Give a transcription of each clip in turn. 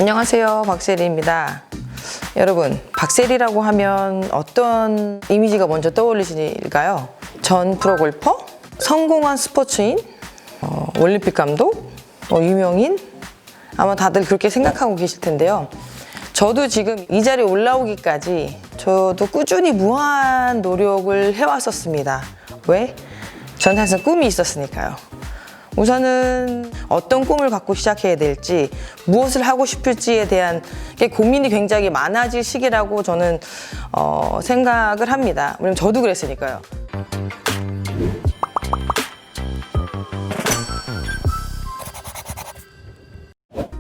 안녕하세요, 박세리입니다. 여러분, 박세리라고 하면 어떤 이미지가 먼저 떠올리실까요? 전 프로골퍼, 성공한 스포츠인, 올림픽 감독, 유명인, 아마 다들 그렇게 생각하고 계실 텐데요. 저도 지금 이 자리에 올라오기까지 저도 꾸준히 무한 노력을 해왔었습니다. 왜? 전 항상 꿈이 있었으니까요. 우선은 어떤 꿈을 갖고 시작해야 될지, 무엇을 하고 싶을지에 대한 고민이 굉장히 많아질 시기라고 저는 생각을 합니다. 왜냐면 저도 그랬으니까요.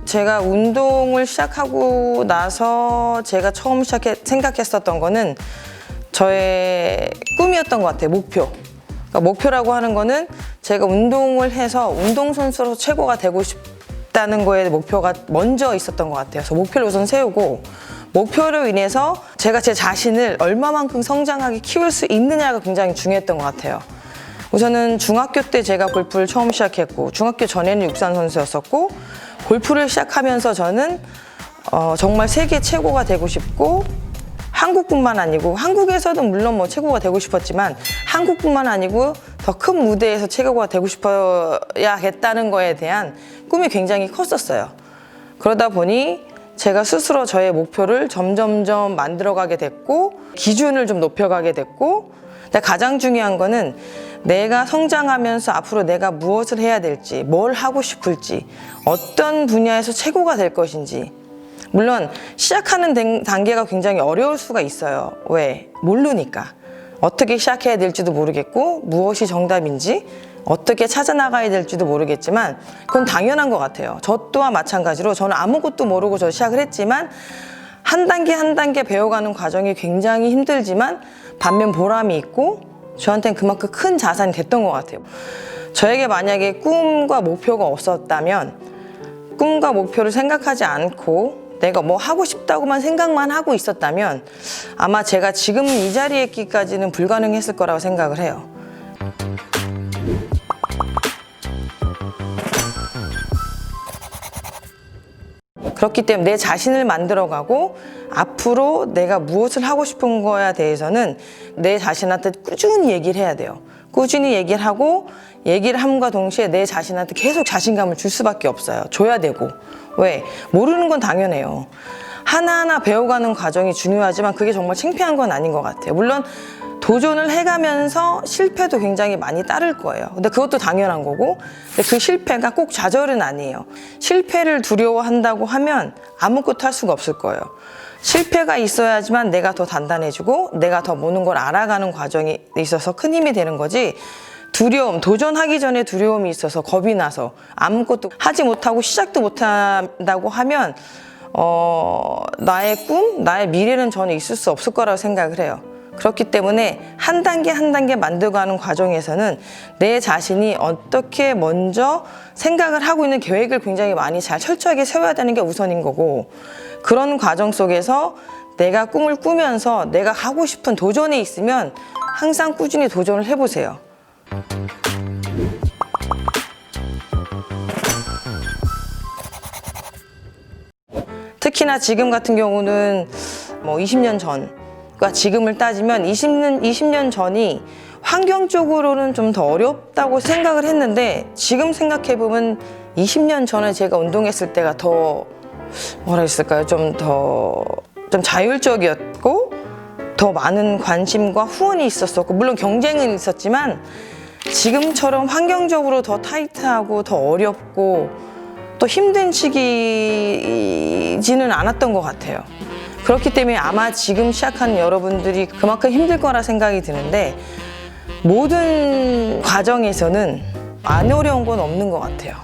제가 운동을 시작하고 나서 제가 처음 생각했었던 거는 저의 꿈이었던 것 같아요. 목표. 그러니까 목표라고 하는 거는 제가 운동을 해서 운동선수로 최고가 되고 싶다는 거에 목표가 먼저 있었던 것 같아요. 그래서 목표를 우선 세우고, 목표로 인해서 제가 제 자신을 얼마만큼 성장하게 키울 수 있느냐가 굉장히 중요했던 것 같아요. 우선은 중학교 때 제가 골프를 처음 시작했고, 중학교 전에는 육상 선수였었고, 골프를 시작하면서 저는 정말 세계 최고가 되고 싶고, 한국뿐만 아니고, 한국에서도 물론 최고가 되고 싶었지만 한국뿐만 아니고 더 큰 무대에서 최고가 되고 싶어야겠다는 거에 대한 꿈이 굉장히 컸었어요. 그러다 보니 제가 스스로 저의 목표를 점점점 만들어가게 됐고, 기준을 좀 높여가게 됐고, 근데 가장 중요한 거는 내가 성장하면서 앞으로 내가 무엇을 해야 될지, 뭘 하고 싶을지, 어떤 분야에서 최고가 될 것인지. 물론 시작하는 단계가 굉장히 어려울 수가 있어요. 왜? 모르니까. 어떻게 시작해야 될지도 모르겠고, 무엇이 정답인지 어떻게 찾아나가야 될지도 모르겠지만 그건 당연한 것 같아요. 저 또한 마찬가지로 저는 아무것도 모르고 저 시작을 했지만 한 단계 한 단계 배워가는 과정이 굉장히 힘들지만 반면 보람이 있고 저한테는 그만큼 큰 자산이 됐던 것 같아요. 저에게 만약에 꿈과 목표가 없었다면, 꿈과 목표를 생각하지 않고 내가 뭐 하고 싶다고만 생각만 하고 있었다면 아마 제가 지금 이 자리에 있기까지는 불가능했을 거라고 생각을 해요. 그렇기 때문에 내 자신을 만들어가고 앞으로 내가 무엇을 하고 싶은 거에 대해서는 내 자신한테 꾸준히 얘기를 해야 돼요. 꾸준히 얘기를 하고, 얘기를 함과 동시에 내 자신한테 계속 자신감을 줄 수밖에 없어요. 줘야 되고. 왜? 모르는 건 당연해요. 하나하나 배워가는 과정이 중요하지만 그게 정말 창피한 건 아닌 것 같아요. 물론 도전을 해가면서 실패도 굉장히 많이 따를 거예요. 근데 그것도 당연한 거고, 근데 그 실패가 꼭 좌절은 아니에요. 실패를 두려워한다고 하면 아무것도 할 수가 없을 거예요. 실패가 있어야지만 내가 더 단단해지고 내가 더 모든 걸 알아가는 과정이 있어서 큰 힘이 되는 거지, 두려움, 도전하기 전에 두려움이 있어서 겁이 나서 아무것도 하지 못하고 시작도 못한다고 하면 나의 꿈, 나의 미래는 저는 있을 수 없을 거라고 생각을 해요. 그렇기 때문에 한 단계 한 단계 만들어가는 과정에서는 내 자신이 어떻게 먼저 생각을 하고 있는 계획을 굉장히 많이 잘 철저하게 세워야 되는 게 우선인 거고, 그런 과정 속에서 내가 꿈을 꾸면서 내가 하고 싶은 도전이 있으면 항상 꾸준히 도전을 해보세요. 특히나 지금 같은 경우는 20년 전과 지금을 따지면 20년 전이 환경적으로는 좀 더 어렵다고 생각을 했는데, 지금 생각해보면 20년 전에 제가 운동했을 때가 더 뭐라 했을까요? 좀 자율적이었고 더 많은 관심과 후원이 있었었고, 물론 경쟁은 있었지만 지금처럼 환경적으로 더 타이트하고 더 어렵고 또 힘든 시기지는 않았던 것 같아요. 그렇기 때문에 아마 지금 시작하는 여러분들이 그만큼 힘들 거라 생각이 드는데, 모든 과정에서는 안 어려운 건 없는 것 같아요.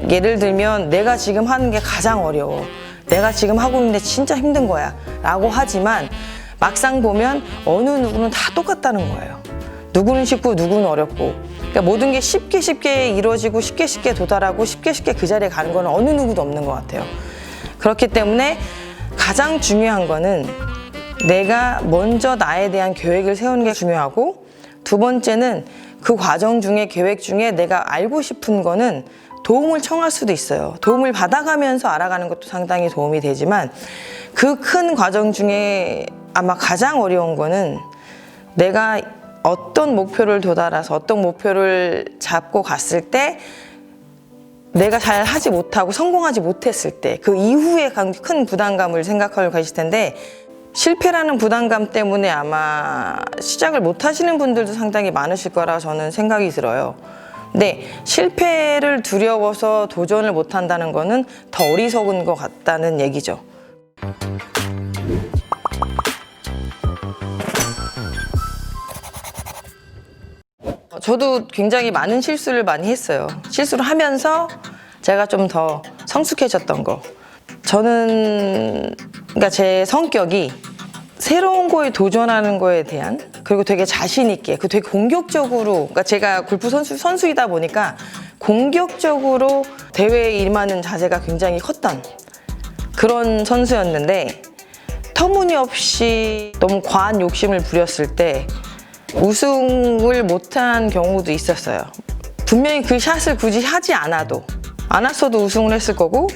예를 들면 내가 지금 하는 게 가장 어려워, 내가 지금 하고 있는데 진짜 힘든 거야 라고 하지만 막상 보면 어느 누구는 다 똑같다는 거예요. 누구는 쉽고 누구는 어렵고, 그러니까 모든 게 쉽게 이루어지고 쉽게 도달하고 쉽게 그 자리에 가는 건 어느 누구도 없는 것 같아요. 그렇기 때문에 가장 중요한 거는 내가 먼저 나에 대한 계획을 세우는 게 중요하고, 두 번째는 그 과정 중에, 계획 중에 내가 알고 싶은 거는 도움을 청할 수도 있어요. 도움을 받아가면서 알아가는 것도 상당히 도움이 되지만 그 큰 과정 중에 아마 가장 어려운 거는 내가 어떤 목표를 도달해서 어떤 목표를 잡고 갔을 때 내가 잘 하지 못하고 성공하지 못했을 때 그 이후에 큰 부담감을 생각하고 계실 텐데 실패라는 부담감 때문에 아마 시작을 못 하시는 분들도 상당히 많으실 거라 저는 생각이 들어요. 근데 실패를 두려워서 도전을 못 한다는 거는 더 어리석은 것 같다는 얘기죠. 저도 굉장히 많은 실수를 많이 했어요. 실수를 하면서 제가 좀 더 성숙해졌던 거. 저는 그러니까 제 성격이 새로운 거에 도전하는 거에 대한 그리고 되게 자신 있게 그 되게 공격적으로 그러니까 제가 골프 선수이다 보니까 공격적으로 대회에 임하는 자세가 굉장히 컸던 그런 선수였는데 터무니없이 너무 과한 욕심을 부렸을 때 우승을 못한 경우도 있었어요. 분명히 그 샷을 굳이 하지 않아도 안 했어도 우승을 했을 거고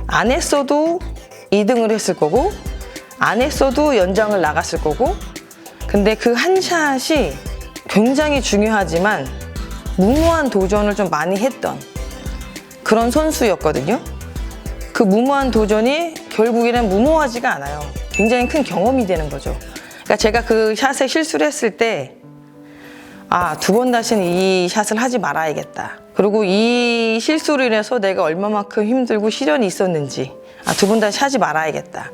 안 했어도 2등을 했을 거고 안 했어도 연장을 나갔을 거고 근데 그 한 샷이 굉장히 중요하지만 무모한 도전을 좀 많이 했던 그런 선수였거든요. 그 무모한 도전이 결국에는 무모하지가 않아요. 굉장히 큰 경험이 되는 거죠. 그러니까 제가 그 샷에 실수를 했을 때 두 번 다시는 이 샷을 하지 말아야겠다. 그리고 이 실수로 인해서 내가 얼마만큼 힘들고 시련이 있었는지 두 번 다시 하지 말아야겠다.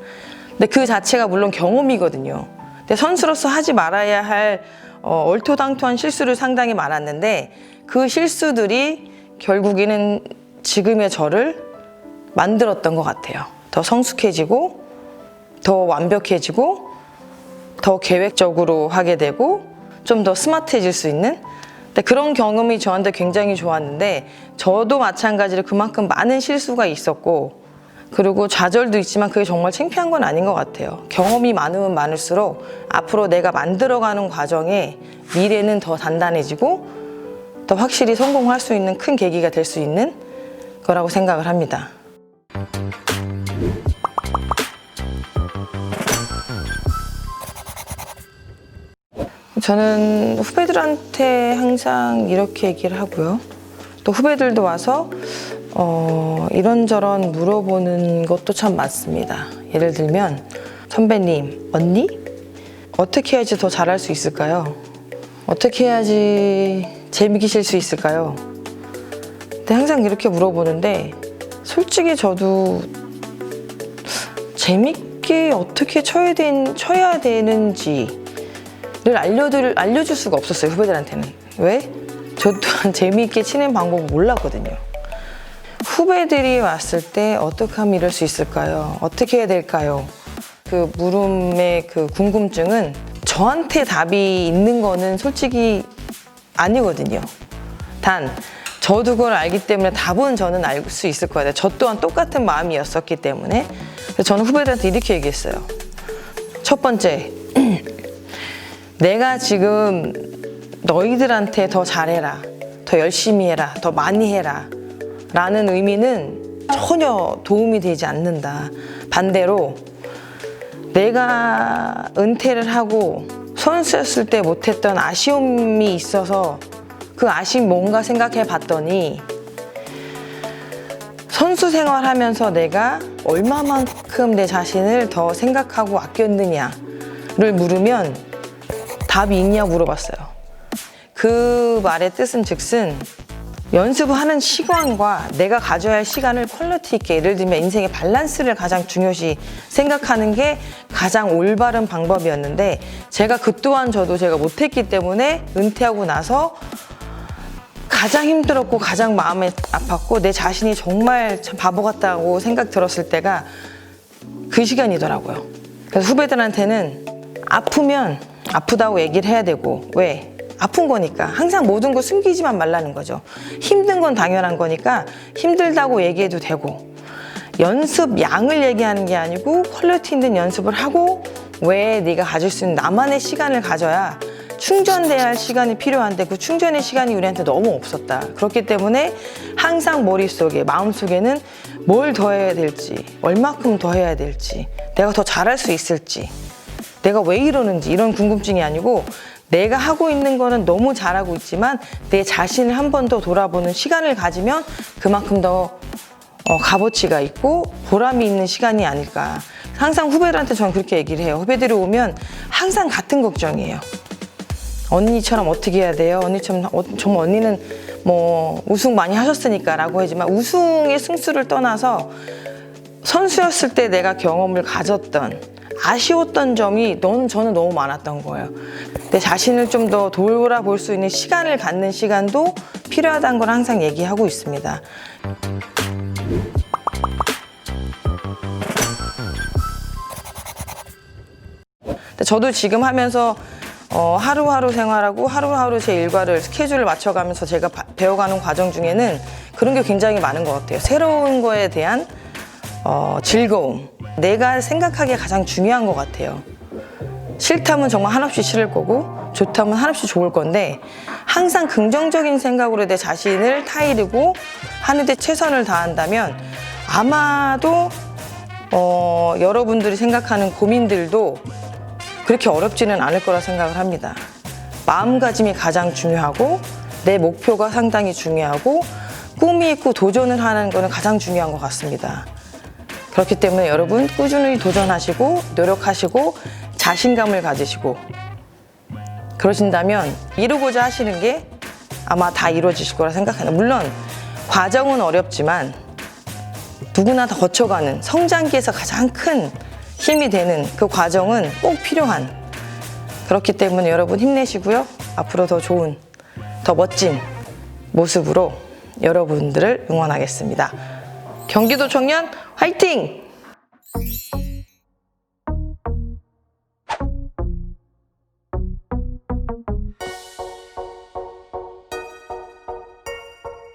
근데 그 자체가 물론 경험이거든요. 근데 선수로서 하지 말아야 할 얼토당토한 실수를 상당히 많았는데 그 실수들이 결국에는 지금의 저를 만들었던 것 같아요. 더 성숙해지고 더 완벽해지고 더 계획적으로 하게 되고 좀 더 스마트해질 수 있는 그런 경험이 저한테 굉장히 좋았는데 저도 마찬가지로 그만큼 많은 실수가 있었고 그리고 좌절도 있지만 그게 정말 창피한 건 아닌 것 같아요. 경험이 많으면 많을수록 앞으로 내가 만들어가는 과정에 미래는 더 단단해지고 더 확실히 성공할 수 있는 큰 계기가 될 수 있는 거라고 생각을 합니다. 저는 후배들한테 항상 이렇게 얘기를 하고요. 또 후배들도 와서 이런저런 물어보는 것도 참 많습니다. 예를 들면 선배님, 언니? 어떻게 해야지 더 잘할 수 있을까요? 어떻게 해야지 재밌게 칠 수 있을까요? 근데 항상 이렇게 물어보는데 솔직히 저도 재밌게 어떻게 쳐야 되는지를 알려줄 수가 없었어요, 후배들한테는. 왜? 저 또한 재미있게 치는 방법을 몰랐거든요. 후배들이 왔을 때 어떻게 하면 이럴 수 있을까요? 어떻게 해야 될까요? 그 물음의 그 궁금증은 저한테 답이 있는 거는 솔직히 아니거든요. 단 저도 그걸 알기 때문에 답은 저는 알 수 있을 거예요. 저 또한 똑같은 마음이었었기 때문에. 그래서 저는 후배들한테 이렇게 얘기했어요. 첫 번째, 내가 지금 너희들한테 더 잘해라, 더 열심히 해라, 더 많이 해라 라는 의미는 전혀 도움이 되지 않는다. 반대로 내가 은퇴를 하고 선수였을 때 못했던 아쉬움이 있어서 그 아쉬움 뭔가 생각해 봤더니 선수 생활하면서 내가 얼마만큼 내 자신을 더 생각하고 아꼈느냐를 물으면 답이 있냐 물어봤어요. 그 말의 뜻은 즉슨 연습을 하는 시간과 내가 가져야 할 시간을 퀄리티 있게, 예를 들면 인생의 밸런스를 가장 중요시 생각하는 게 가장 올바른 방법이었는데 제가 그 또한 저도 제가 못했기 때문에 은퇴하고 나서 가장 힘들었고 가장 마음에 아팠고 내 자신이 정말 참 바보 같다고 생각 들었을 때가 그 시간이더라고요. 그래서 후배들한테는 아프면 아프다고 얘기를 해야 되고, 왜? 아픈 거니까 항상 모든 걸 숨기지만 말라는 거죠. 힘든 건 당연한 거니까 힘들다고 얘기해도 되고, 연습 양을 얘기하는 게 아니고 퀄리티 있는 연습을 하고 왜 네가 가질 수 있는 나만의 시간을 가져야 충전돼야 할 시간이 필요한데 그 충전의 시간이 우리한테 너무 없었다. 그렇기 때문에 항상 머릿속에, 마음속에는 뭘 더 해야 될지, 얼마큼 더 해야 될지, 내가 더 잘할 수 있을지, 내가 왜 이러는지 이런 궁금증이 아니고 내가 하고 있는 거는 너무 잘하고 있지만 내 자신을 한 번 더 돌아보는 시간을 가지면 그만큼 더 값어치가 있고 보람이 있는 시간이 아닐까. 항상 후배들한테 저는 그렇게 얘기를 해요. 후배들이 오면 항상 같은 걱정이에요. 언니처럼 어떻게 해야 돼요? 언니처럼 정말 언니는 뭐 우승 많이 하셨으니까 라고 하지만 우승의 승수를 떠나서 선수였을 때 내가 경험을 가졌던 아쉬웠던 점이 저는 너무 많았던 거예요. 내 자신을 좀 더 돌아볼 수 있는 시간을 갖는 시간도 필요하다는 걸 항상 얘기하고 있습니다. 저도 지금 하면서 하루하루 생활하고 하루하루 제 일과를 스케줄을 맞춰가면서 제가 배워가는 과정 중에는 그런 게 굉장히 많은 것 같아요. 새로운 거에 대한 즐거움. 내가 생각하기에 가장 중요한 것 같아요. 싫다면 정말 한없이 싫을 거고 좋다면 한없이 좋을 건데 항상 긍정적인 생각으로 내 자신을 타이르고 하는데 최선을 다한다면 아마도 여러분들이 생각하는 고민들도 그렇게 어렵지는 않을 거라 생각을 합니다. 마음가짐이 가장 중요하고 내 목표가 상당히 중요하고 꿈이 있고 도전을 하는 거는 가장 중요한 것 같습니다. 그렇기 때문에 여러분 꾸준히 도전하시고 노력하시고 자신감을 가지시고 그러신다면 이루고자 하시는 게 아마 다 이루어지실 거라 생각합니다. 물론 과정은 어렵지만 누구나 다 거쳐가는 성장기에서 가장 큰 힘이 되는 그 과정은 꼭 필요한, 그렇기 때문에 여러분 힘내시고요. 앞으로 더 좋은, 더 멋진 모습으로 여러분들을 응원하겠습니다. 경기도 청년 화이팅!